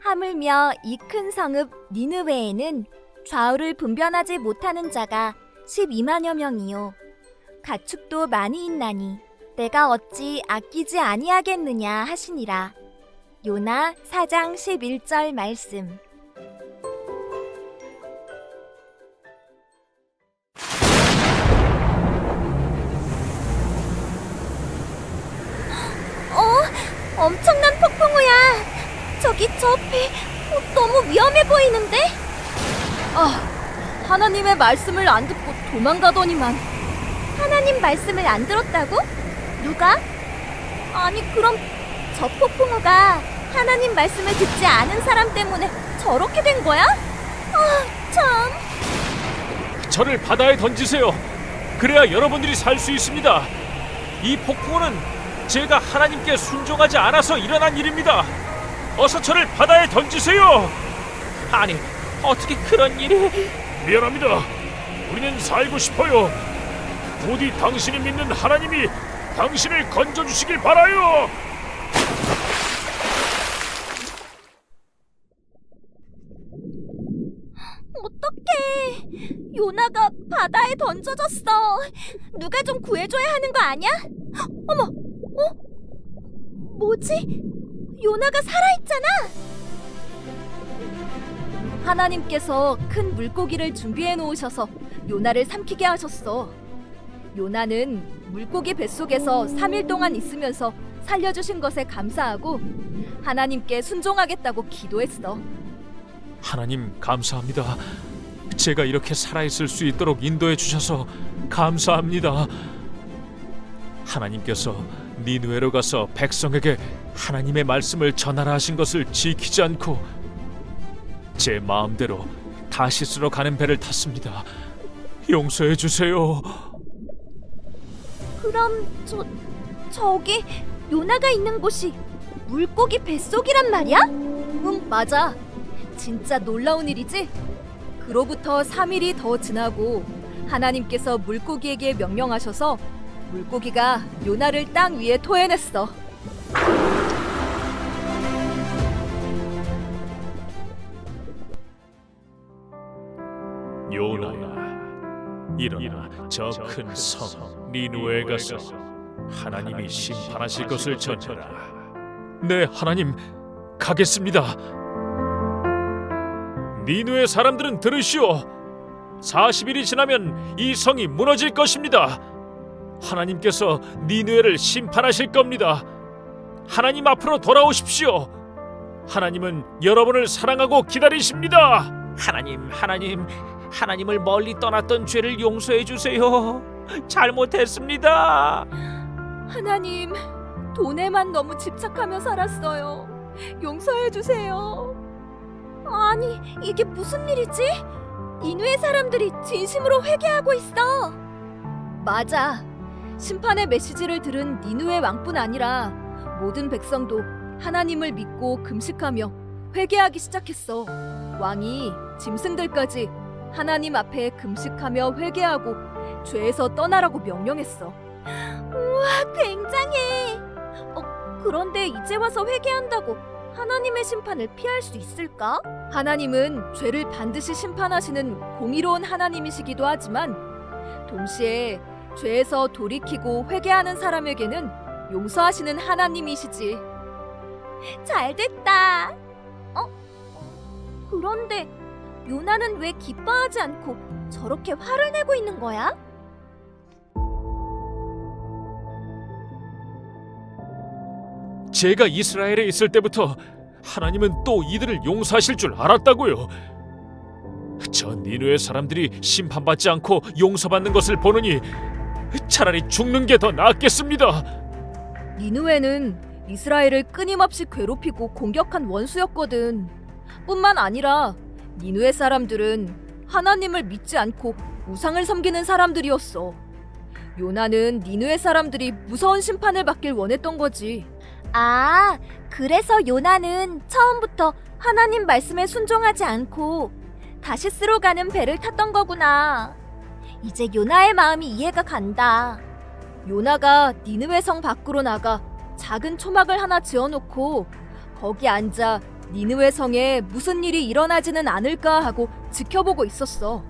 하물며 이 큰 성읍 니느웨에는 좌우를 분별하지 못하는 자가 12만여 명이요 가축도 많이 있나니 내가 어찌 아끼지 아니하겠느냐 하시니라. 요나 4장 11절 말씀. 엄청난 폭풍우야. 저기 저 배 너무 위험해 보이는데? 하나님의 말씀을 안 듣고 도망가더니만. 하나님 말씀을 안 들었다고? 누가? 아니 그럼 저 폭풍우가 하나님 말씀을 듣지 않은 사람 때문에 저렇게 된 거야? 참. 저를 바다에 던지세요. 그래야 여러분들이 살 수 있습니다. 이 폭풍우는 제가 하나님께 순종하지 않아서 일어난 일입니다. 어서 저를 바다에 던지세요. 아니, 어떻게 그런 일이? 미안합니다. 우리는 살고 싶어요. 부디 당신이 믿는 하나님이 당신을 건져주시길 바라요. 어떡해. 요나가 바다에 던져졌어. 누가 좀 구해줘야 하는 거 아니야? 어머, 뭐지? 요나가 살아있잖아. 하나님께서 큰 물고기를 준비해 놓으셔서 요나를 삼키게 하셨어. 요나는 물고기 뱃속에서 3일 동안 있으면서 살려주신 것에 감사하고 하나님께 순종하겠다고 기도했어. 하나님 감사합니다. 제가 이렇게 살아있을 수 있도록 인도해 주셔서 감사합니다. 하나님께서 니느웨로 가서 백성에게 하나님의 말씀을 전하라 하신 것을 지키지 않고 제 마음대로 다시스로 가는 배를 탔습니다. 용서해 주세요. 그럼 저기 요나가 있는 곳이 물고기 뱃속이란 말이야? 응, 맞아. 진짜 놀라운 일이지? 그로부터 3일이 더 지나고 하나님께서 물고기에게 명령하셔서 물고기가 요나를 땅 위에 토해냈어. 요나야, 일어나 저 큰 성 니느웨에 가서 하나님이 심판하실 것을 전하라. 네, 하나님, 가겠습니다. 니느웨 사람들은 들으시오. 40일이 지나면 이 성이 무너질 것입니다. 하나님께서 니느웨를 심판하실 겁니다. 하나님 앞으로 돌아오십시오. 하나님은 여러분을 사랑하고 기다리십니다. 하나님을 멀리 떠났던 죄를 용서해 주세요. 잘못했습니다. 하나님, 돈에만 너무 집착하며 살았어요. 용서해 주세요. 아니, 이게 무슨 일이지? 니느웨 사람들이 진심으로 회개하고 있어. 맞아. 심판의 메시지를 들은 니느웨 왕뿐 아니라 모든 백성도 하나님을 믿고 금식하며 회개하기 시작했어. 왕이 짐승들까지 하나님 앞에 금식하며 회개하고 죄에서 떠나라고 명령했어. 우와, 굉장해. 그런데 이제 와서 회개한다고 하나님의 심판을 피할 수 있을까? 하나님은 죄를 반드시 심판하시는 공의로운 하나님이시기도 하지만 동시에 죄에서 돌이키고 회개하는 사람에게는 용서하시는 하나님이시지. 잘됐다. 그런데 요나는 왜 기뻐하지 않고 저렇게 화를 내고 있는 거야? 제가 이스라엘에 있을 때부터 하나님은 또 이들을 용서하실 줄 알았다고요. 저 니느웨 사람들이 심판받지 않고 용서받는 것을 보느니 차라리 죽는 게 더 낫겠습니다. 니느웨는 이스라엘을 끊임없이 괴롭히고 공격한 원수였거든. 뿐만 아니라 니느웨 사람들은 하나님을 믿지 않고 우상을 섬기는 사람들이었어. 요나는 니느웨 사람들이 무서운 심판을 받길 원했던 거지. 아, 그래서 요나는 처음부터 하나님 말씀에 순종하지 않고 다시스로 가는 배를 탔던 거구나. 이제 요나의 마음이 이해가 간다. 요나가 니느웨 성 밖으로 나가 작은 초막을 하나 지어놓고 거기 앉아 니느웨 성에 무슨 일이 일어나지는 않을까 하고 지켜보고 있었어.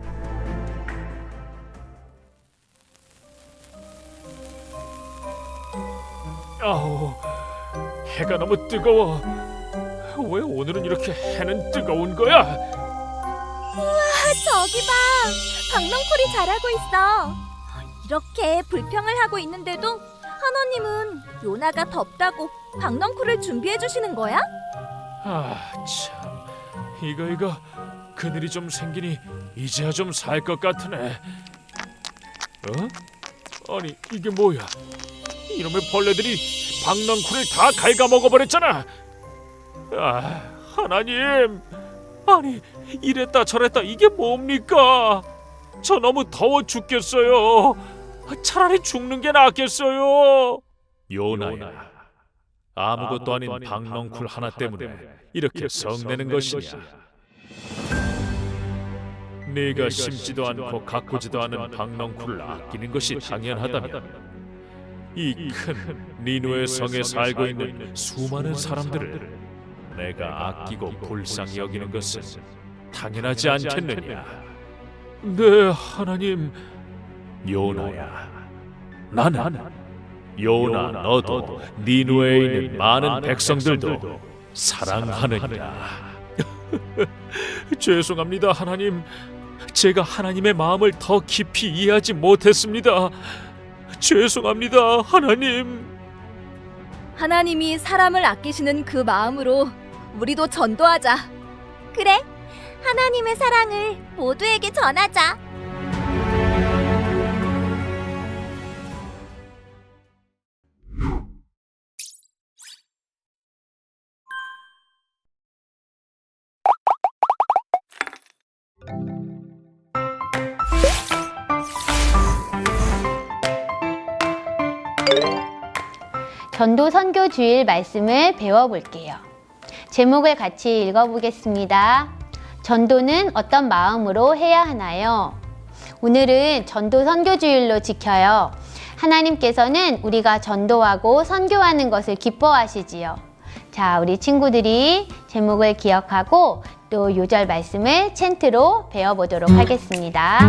아우, 해가 너무 뜨거워. 왜 오늘은 이렇게 해는 뜨거운 거야? 저기 봐! 박넝쿨이 자라고 있어. 이렇게 불평을 하고 있는데도 하나님은 요나가 덥다고 박넝쿨을 준비해 주시는 거야? 아, 참. 이거 그늘이 좀 생기니 이제야 좀 살 것 같으네. 아니, 이게 뭐야? 이놈의 벌레들이 박넝쿨을 다 갉아먹어 버렸잖아. 아, 하나님. 아니, 이랬다 저랬다 이게 뭡니까? 저 너무 더워 죽겠어요. 차라리 죽는 게 낫겠어요. 요나야, 아무것도 아닌 박넝쿨 하나 때문에 이렇게 성내는 것이냐? 네가 심지도 않고 가꾸지도 않은 박넝쿨을 아끼는 것이 당연하다면 이 큰 니느웨 성에 살고 있는 수많은 사람들을 내가 아끼고 불쌍히 여기는 것은 당연하지 않겠느냐? 네, 하나님. 요나야, 나는 요나 너도 니느웨에 있는 많은 백성들도 사랑하느니라. 죄송합니다, 하나님. 제가 하나님의 마음을 더 깊이 이해하지 못했습니다. 죄송합니다, 하나님. 하나님이 사람을 아끼시는 그 마음으로 우리도 전도하자. 그래, 하나님의 사랑을 모두에게 전하자. 전도 선교 주일 말씀을 배워볼게요. 제목을 같이 읽어보겠습니다. 전도는 어떤 마음으로 해야 하나요? 오늘은 전도 선교 주일로 지켜요. 하나님께서는 우리가 전도하고 선교하는 것을 기뻐하시지요. 자, 우리 친구들이 제목을 기억하고 또 요절 말씀을 챈트로 배워보도록 하겠습니다.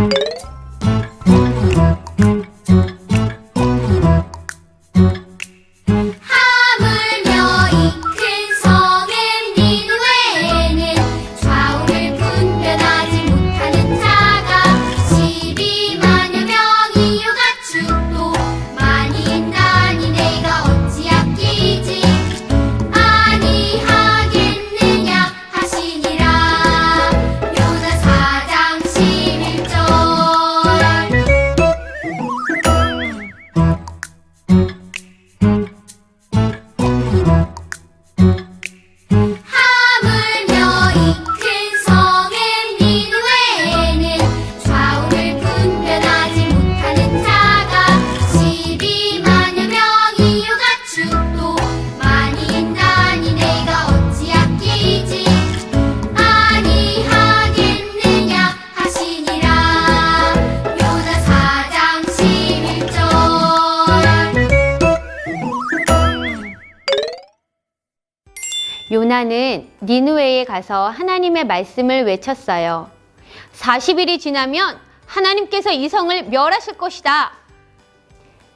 요나는 니느웨에 가서 하나님의 말씀을 외쳤어요. 40일이 지나면 하나님께서 이 성을 멸하실 것이다.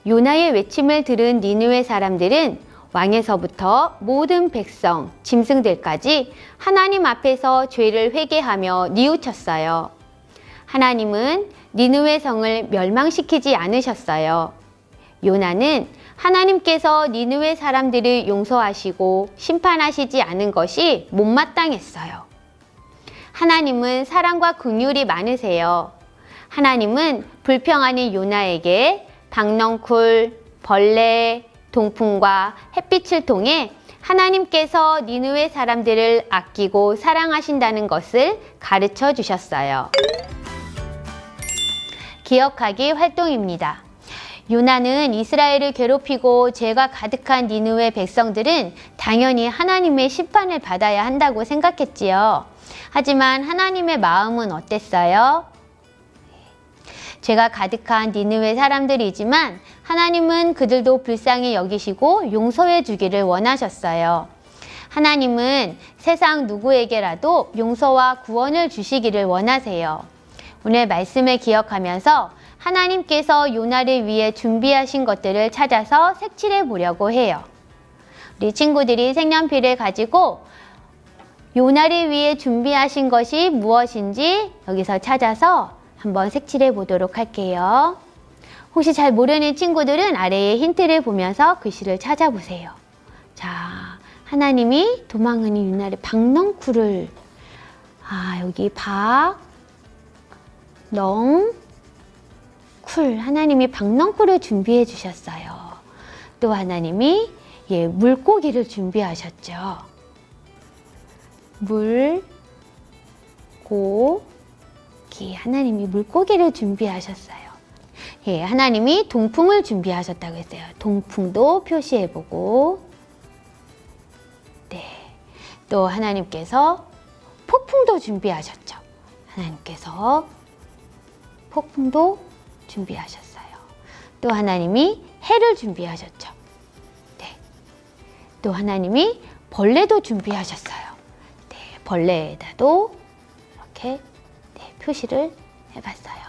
요나의 외침을 들은 니느웨 사람들은 왕에서부터 모든 백성, 짐승들까지 하나님 앞에서 죄를 회개하며 뉘우쳤어요. 하나님은 니느웨 성을 멸망시키지 않으셨어요. 요나는 하나님께서 니느웨 사람들을 용서하시고 심판하시지 않은 것이 못마땅했어요. 하나님은 사랑과 긍휼이 많으세요. 하나님은 불평하는 요나에게 박넝쿨, 벌레, 동풍과 햇빛을 통해 하나님께서 니느웨 사람들을 아끼고 사랑하신다는 것을 가르쳐 주셨어요. 기억하기 활동입니다. 요나는 이스라엘을 괴롭히고 죄가 가득한 니느웨 백성들은 당연히 하나님의 심판을 받아야 한다고 생각했지요. 하지만 하나님의 마음은 어땠어요? 죄가 가득한 니느웨 사람들이지만 하나님은 그들도 불쌍히 여기시고 용서해 주기를 원하셨어요. 하나님은 세상 누구에게라도 용서와 구원을 주시기를 원하세요. 오늘 말씀을 기억하면서 하나님께서 요나를 위해 준비하신 것들을 찾아서 색칠해 보려고 해요. 우리 친구들이 색연필을 가지고 요나를 위해 준비하신 것이 무엇인지 여기서 찾아서 한번 색칠해 보도록 할게요. 혹시 잘 모르는 친구들은 아래에 힌트를 보면서 글씨를 찾아보세요. 자, 하나님이 도망하는 요나를 박넝쿨을 여기 쿨 하나님이 박넝쿨을 준비해 주셨어요. 또 하나님이 물고기를 준비하셨죠. 하나님이 물고기를 준비하셨어요. 하나님이 동풍을 준비하셨다고 했어요. 동풍도 표시해보고 또 하나님께서 폭풍도 준비하셨죠. 하나님께서 폭풍도 준비하셨어요. 또 하나님이 해를 준비하셨죠. 또 하나님이 벌레도 준비하셨어요. 벌레에다도 이렇게 표시를 해봤어요.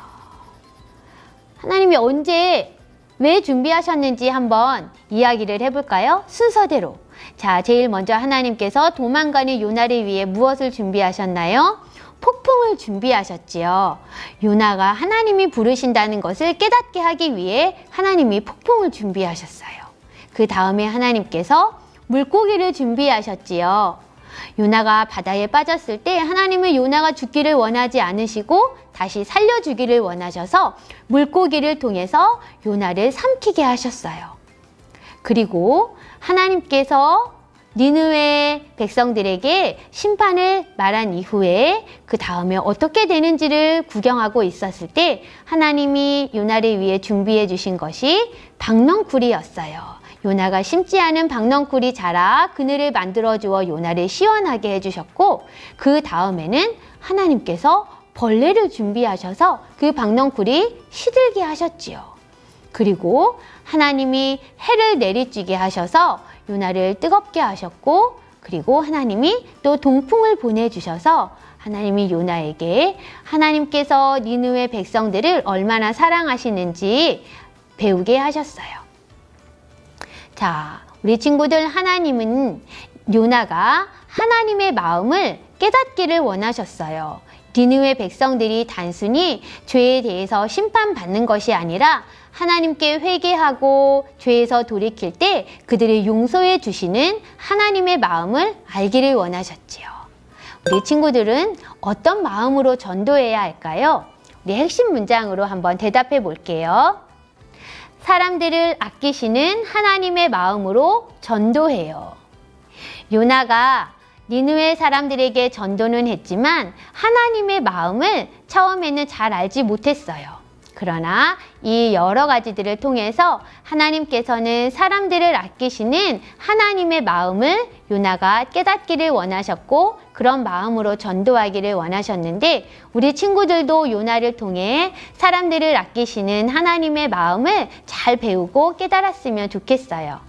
하나님이 언제 왜 준비하셨는지 한번 이야기를 해볼까요? 순서대로. 자, 제일 먼저 하나님께서 도망가는 요나를 위해 무엇을 준비하셨나요? 폭풍을 준비하셨지요. 요나가 하나님이 부르신다는 것을 깨닫게 하기 위해 하나님이 폭풍을 준비하셨어요. 그 다음에 하나님께서 물고기를 준비하셨지요. 요나가 바다에 빠졌을 때 하나님은 요나가 죽기를 원하지 않으시고 다시 살려주기를 원하셔서 물고기를 통해서 요나를 삼키게 하셨어요. 그리고 하나님께서 니느웨 백성들에게 심판을 말한 이후에 그 다음에 어떻게 되는지를 구경하고 있었을 때 하나님이 요나를 위해 준비해 주신 것이 박넝쿨이었어요. 요나가 심지 않은 박넝쿨이 자라 그늘을 만들어 주어 요나를 시원하게 해주셨고 그 다음에는 하나님께서 벌레를 준비하셔서 그 박넝쿨이 시들게 하셨지요. 그리고 하나님이 해를 내리쬐게 하셔서 요나를 뜨겁게 하셨고 그리고 하나님이 또 동풍을 보내주셔서 하나님이 요나에게 하나님께서 니느웨 백성들을 얼마나 사랑하시는지 배우게 하셨어요. 자, 우리 친구들 하나님은 요나가 하나님의 마음을 깨닫기를 원하셨어요. 니느웨 백성들이 단순히 죄에 대해서 심판받는 것이 아니라 하나님께 회개하고 죄에서 돌이킬 때 그들을 용서해 주시는 하나님의 마음을 알기를 원하셨지요. 우리 친구들은 어떤 마음으로 전도해야 할까요? 우리 핵심 문장으로 한번 대답해 볼게요. 사람들을 아끼시는 하나님의 마음으로 전도해요. 요나가 니느웨 사람들에게 전도는 했지만 하나님의 마음을 처음에는 잘 알지 못했어요. 그러나 이 여러 가지들을 통해서 하나님께서는 사람들을 아끼시는 하나님의 마음을 요나가 깨닫기를 원하셨고 그런 마음으로 전도하기를 원하셨는데 우리 친구들도 요나를 통해 사람들을 아끼시는 하나님의 마음을 잘 배우고 깨달았으면 좋겠어요.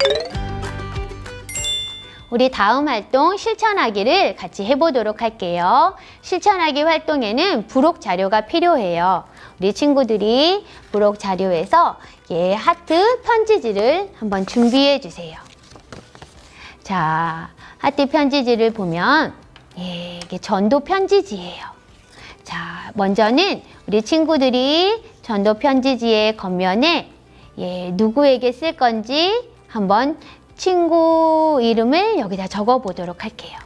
우리 다음 활동 실천하기를 같이 해보도록 할게요. 실천하기 활동에는 부록 자료가 필요해요. 우리 친구들이 부록 자료에서 하트 편지지를 한번 준비해 주세요. 자, 하트 편지지를 보면 이게 전도 편지지예요. 자, 먼저는 우리 친구들이 전도 편지지의 겉면에 누구에게 쓸 건지 한번 친구 이름을 여기다 적어 보도록 할게요.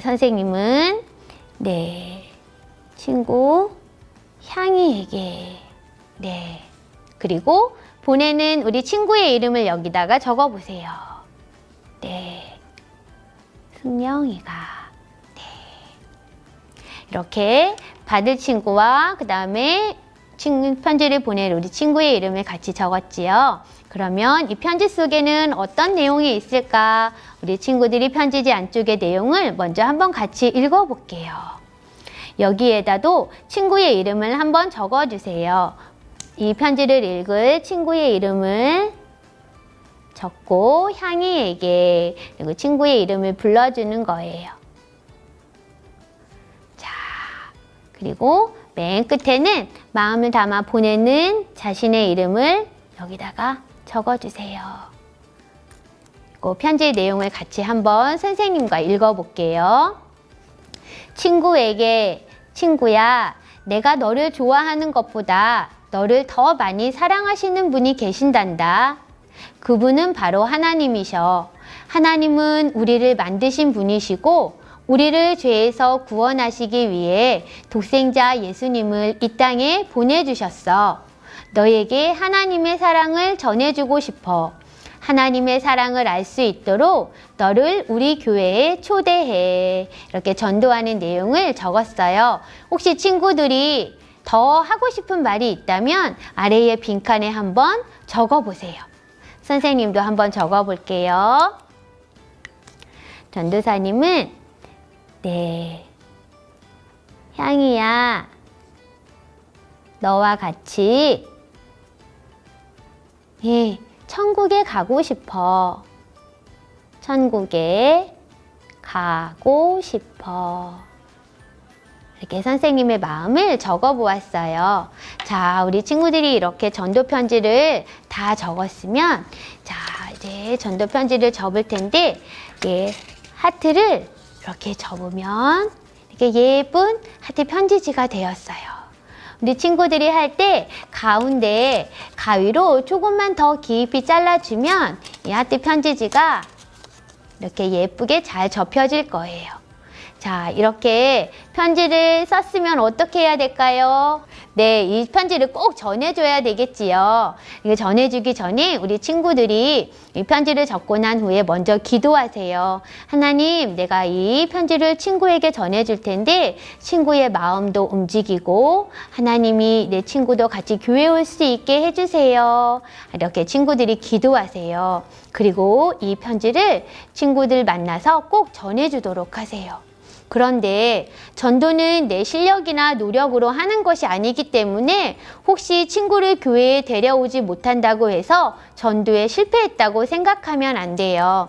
선생님은 친구 향이에게 그리고 보내는 우리 친구의 이름을 여기다가 적어 보세요. 승영이가 이렇게 받을 친구와 그 다음에 편지를 보낼 우리 친구의 이름을 같이 적었지요. 그러면 이 편지 속에는 어떤 내용이 있을까? 우리 친구들이 편지지 안쪽의 내용을 먼저 한번 같이 읽어볼게요. 여기에다도 친구의 이름을 한번 적어주세요. 이 편지를 읽을 친구의 이름을 적고 향이에게 그리고 친구의 이름을 불러주는 거예요. 자, 그리고 맨 끝에는 마음을 담아 보내는 자신의 이름을 여기다가 적어주세요. 그리고 편지의 내용을 같이 한번 선생님과 읽어볼게요. 친구에게, 친구야, 내가 너를 좋아하는 것보다 너를 더 많이 사랑하시는 분이 계신단다. 그분은 바로 하나님이셔. 하나님은 우리를 만드신 분이시고 우리를 죄에서 구원하시기 위해 독생자 예수님을 이 땅에 보내주셨어. 너에게 하나님의 사랑을 전해주고 싶어. 하나님의 사랑을 알 수 있도록 너를 우리 교회에 초대해. 이렇게 전도하는 내용을 적었어요. 혹시 친구들이 더 하고 싶은 말이 있다면 아래의 빈칸에 한번 적어보세요. 선생님도 한번 적어볼게요. 전도사님은 네, 향이야, 너와 같이 천국에 가고 싶어. 천국에 가고 싶어. 이렇게 선생님의 마음을 적어보았어요. 자, 우리 친구들이 이렇게 전도 편지를 다 적었으면, 자, 이제 전도 편지를 접을 텐데, 하트를 이렇게 접으면 이렇게 예쁜 하트 편지지가 되었어요. 우리 친구들이 할 때 가운데 가위로 조금만 더 깊이 잘라주면 이 하트 편지지가 이렇게 예쁘게 잘 접혀질 거예요. 자, 이렇게 편지를 썼으면 어떻게 해야 될까요? 네, 이 편지를 꼭 전해줘야 되겠지요. 이거 전해주기 전에 우리 친구들이 이 편지를 적고 난 후에 먼저 기도하세요. 하나님, 내가 이 편지를 친구에게 전해줄 텐데 친구의 마음도 움직이고 하나님이 내 친구도 같이 교회 올 수 있게 해주세요. 이렇게 친구들이 기도하세요. 그리고 이 편지를 친구들 만나서 꼭 전해주도록 하세요. 그런데 전도는 내 실력이나 노력으로 하는 것이 아니기 때문에 혹시 친구를 교회에 데려오지 못한다고 해서 전도에 실패했다고 생각하면 안 돼요.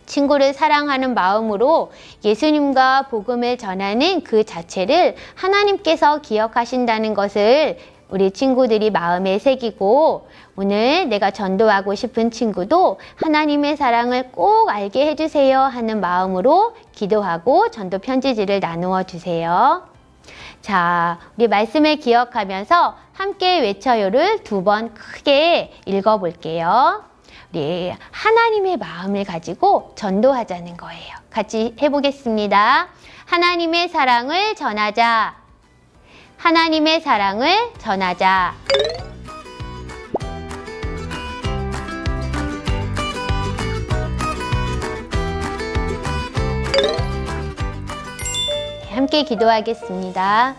친구를 사랑하는 마음으로 예수님과 복음을 전하는 그 자체를 하나님께서 기억하신다는 것을 우리 친구들이 마음에 새기고 오늘 내가 전도하고 싶은 친구도 하나님의 사랑을 꼭 알게 해주세요 하는 마음으로 기도하고 전도 편지지를 나누어 주세요. 자, 우리 말씀을 기억하면서 함께 외쳐요를 2번 크게 읽어볼게요. 우리 하나님의 마음을 가지고 전도하자는 거예요. 같이 해보겠습니다. 하나님의 사랑을 전하자. 하나님의 사랑을 전하자. 함께 기도하겠습니다.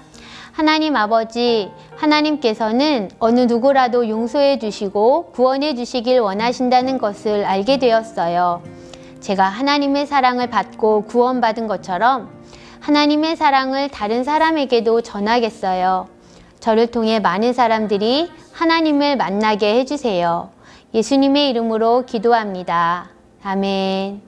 하나님 아버지, 하나님께서는 어느 누구라도 용서해 주시고 구원해 주시길 원하신다는 것을 알게 되었어요. 제가 하나님의 사랑을 받고 구원받은 것처럼 하나님의 사랑을 다른 사람에게도 전하겠어요. 저를 통해 많은 사람들이 하나님을 만나게 해주세요. 예수님의 이름으로 기도합니다. 아멘.